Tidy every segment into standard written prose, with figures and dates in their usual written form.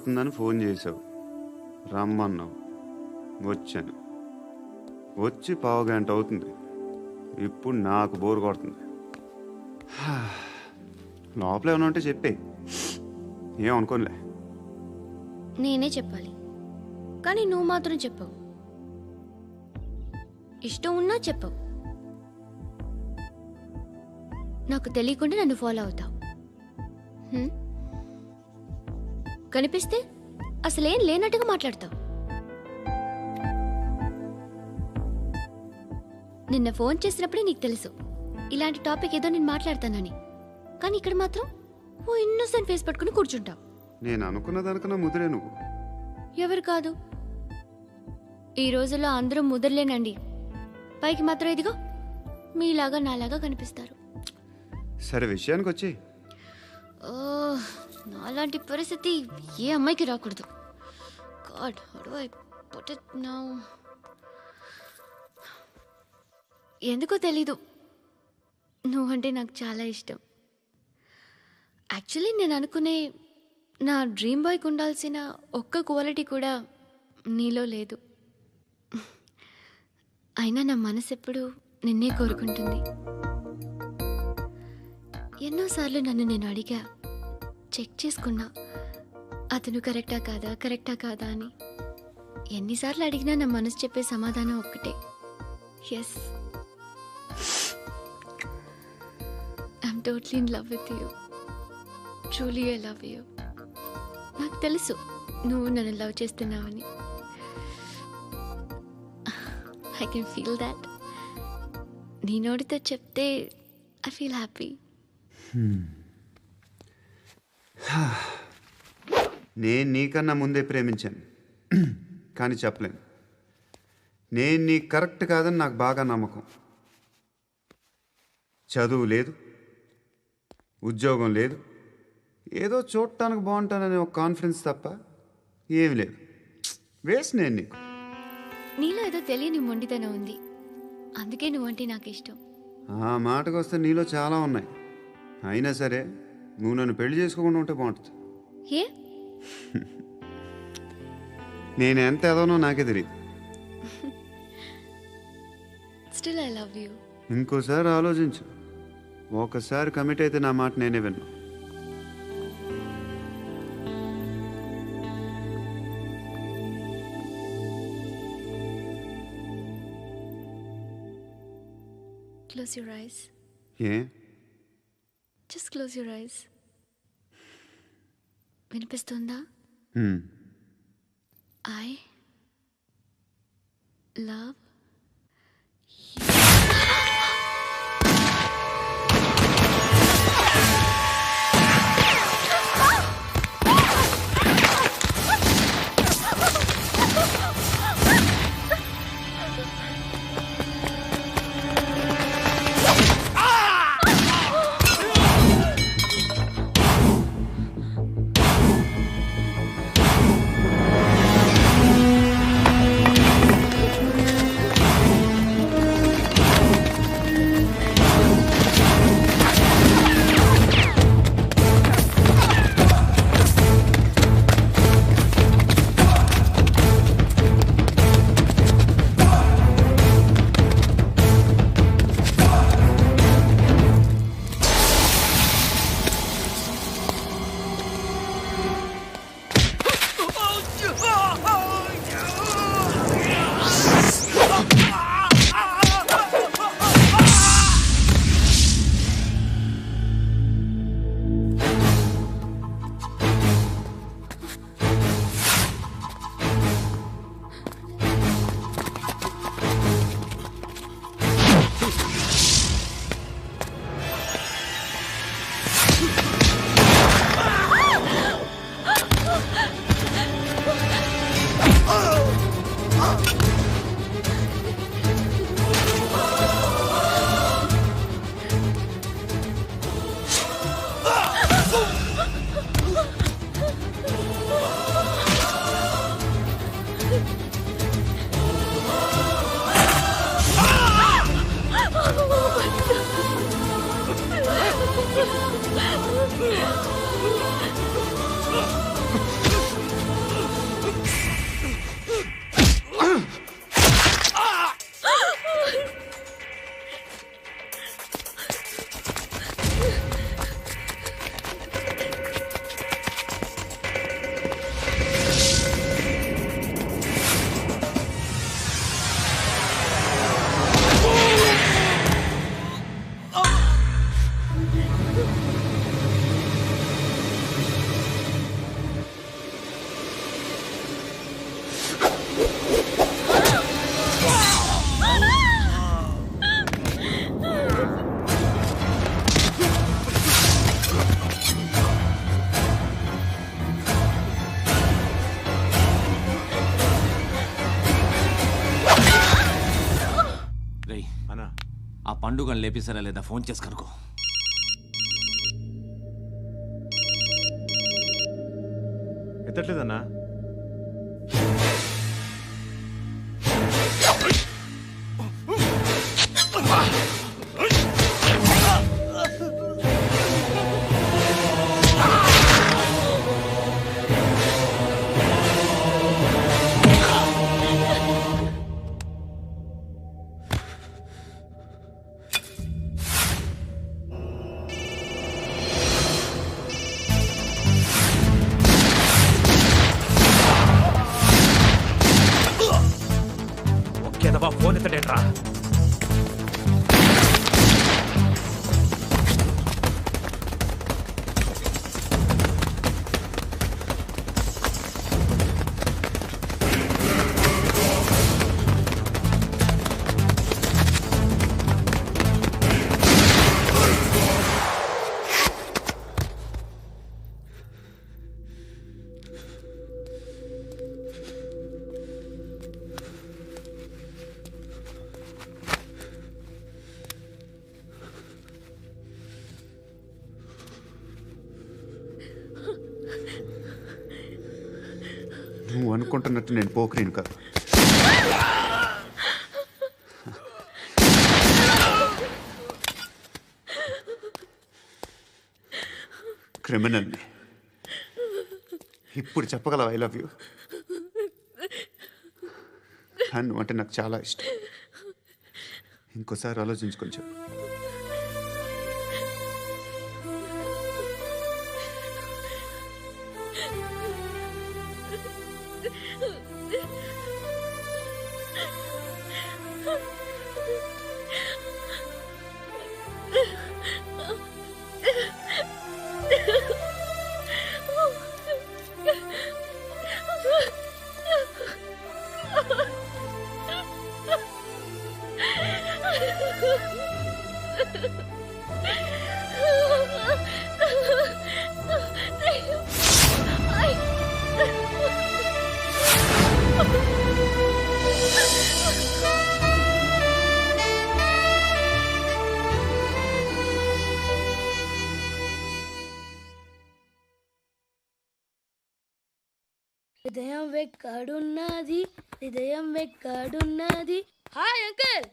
అవుతుందని ఫోన్ చేసావు, రమ్మన్నావు, వచ్చాను. వచ్చి పావుగంట అవుతుంది. ఇప్పుడు నాకు బోరు కొడుతుంది. లోపల ఏమైనా ఉంటే చెప్పే, ఏమనుకోనిలే. నేనే చెప్పాలి, కానీ నువ్వు మాత్రం చెప్పవు. ఇష్టం ఉన్నా చెప్పవు. నాకు తెలియకుండా నన్ను ఫాలో అవుతావు. కనిపిస్తే అసలేం లేనట్టుగా మాట్లాడతావు. నిన్న ఫోన్ చేసినప్పుడే నీకు తెలుసు ఇలాంటి టాపిక్ ఏదో నేను మాట్లాడతానని, కానీ ఇక్కడ మాత్రం ఓ ఇన్నోసెంట్ ఫేస్ పట్టుకుని కూర్చుంటావు. నేను అనుకున్నదానికన్నా ముదిరే నువ్వు. ఎవరు కాదు, ఈ రోజుల్లో అందరూ ముదరలేనండి. పైకి మాత్రం ఇదిగో మీలాగా నాలాగా కనిపిస్తారు. సరే విషయానికి వచ్చి, నాలాంటి పరిస్థితి ఏ అమ్మాయికి రాకూడదు. God, how do I put it now? ఎందుకో తెలీదు, నువ్వంటే నాకు చాలా ఇష్టం. యాక్చువల్లీ నేను అనుకునే నా డ్రీమ్ బాయ్కి ఉండాల్సిన ఒక్క క్వాలిటీ కూడా నీలో లేదు. అయినా నా మనసు ఎప్పుడు నిన్నే కోరుకుంటుంది. ఎన్నోసార్లు నన్ను నేను అడిగా, చెక్ చేసుకున్నా అతను కరెక్టా కాదా అని. ఎన్నిసార్లు అడిగినా నా మనసు చెప్పే సమాధానం ఒక్కటే, yes, I'm totally in love with you. Truly I love you. నాకు తెలుసు నువ్వు నన్ను లవ్ చేస్తున్నావని. I can feel that. నీ నోటితో చెప్తే ఐ ఫీల్ హ్యాపీ. నేను నీకన్నా ముందే ప్రేమించాను, కానీ చెప్పలేను. నేను నీకు కరెక్ట్ కాదని నాకు బాగా నమ్మకం. చదువు లేదు, ఉద్యోగం లేదు, ఏదో చూడటానికి బాగుంటాననే ఒక కాన్ఫిడెన్స్ తప్ప ఏమి లేదు. వేస్ట్ నేను నీకు. నీలో ఏదో తెలియని మొండితనం ఉంది, అందుకే నువ్వంటే నాకు ఇష్టం. ఆ మాటకు వస్తే నీలో చాలా ఉన్నాయి. అయినా సరే నువ్వు నన్ను పెళ్లి చేసుకోకుండా ఉంటే బాగుంటుంది. ఏ? నేను ఎంత ఎదవనో నాకే తెలియదు. Still I love you. ఇంకోసారి ఆలోచించు. ఒకసారి కమిట్ అయితే నా మాట నేనే విన్నా. Close your eyes. A? Just close your eyes. వినిపిస్తుందా? I love ఆ పండుగను లేపేసారా లేదా ఫోన్ చేసి కనుకో. ఎత్తట్లేదన్నా. ఫోన్ ఎత్తడేట్రా. నువ్వు అనుకుంటున్నట్టు నేను పోకరీను కాదు. క్రిమినల్ని. ఇప్పుడు చెప్పగలవు ఐ లవ్ యూ. నువ్వు అంటే నాకు చాలా ఇష్టం. ఇంకోసారి ఆలోచించుకొని చెప్పు. హృదయం వెక్కడున్నది, హృదయం వెక్కడున్నది. హాయ్ అంకుల్,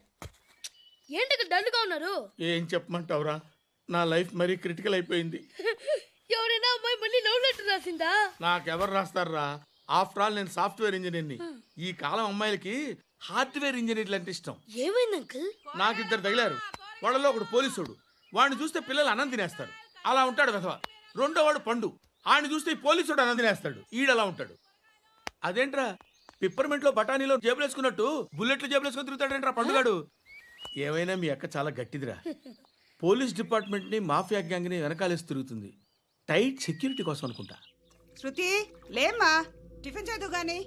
ఏంటి డల్గా ఉన్నారు? ఏం చెప్పమంటావురా, నా లైఫ్ మరీ క్రిటికల్ అయిపోయింది. ఎవరైనా అమ్మాయి మళ్ళీ లవ్ లెటర్ రాసిందా? నాకెవరు రాస్తారా? ఆఫ్టర్ ఆల్ నేను సాఫ్ట్వేర్ ఇంజనీర్ని. ఈ కాలం అమ్మాయిలకి హార్డ్వేర్ ఇంజనీర్లు అంటే ఇష్టం. ఏమైంది అంకుల్? నాకు ఇద్దరు తగిలారు. వాళ్ళలో ఒకడు పోలీసుడు. వాడిని చూస్తే పిల్లలు అన్నం తినేస్తారు, అలా ఉంటాడు వెధవ. రెండో వాడు పండు. ఆయన చూస్తే ఈ పోలీసుడు అన్నం తినేస్తాడు, ఈడలా ఉంటాడు. అదేంట్రా పిప్పర్మెంట్లో బఠానీలో జేబులు వేసుకున్నట్టు బుల్లెట్లు జేబులు వేసుకుని తిరుగుతాడేంట్రా పండుగాడు. ఏమైనా మీ అక్క చాలా గట్టిదిరా. పోలీస్ డిపార్ట్మెంట్ ని మాఫియా గ్యాంగ్ ని వెనకాలేసి తిరుగుతుంది. టైట్ సెక్యూరిటీ కోసం అనుకుంటా. శృతి లేమ్మా, టిఫిన్ చేద్దు గాని.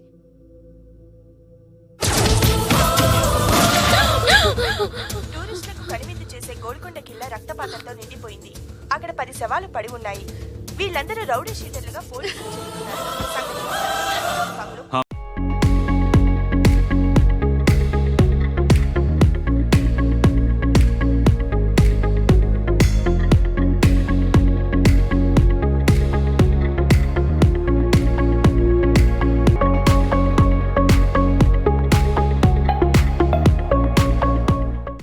టూరిస్టులకు కనువిందు చేసే గోల్కొండ కిల్లా రక్తపాతంతో నిండిపోయింది. అక్కడ 10 శవాలు పడి ఉన్నాయి. వీళ్ళందరూ రౌడీ షీటర్లుగా పోలీసులు చెబుతున్నారు.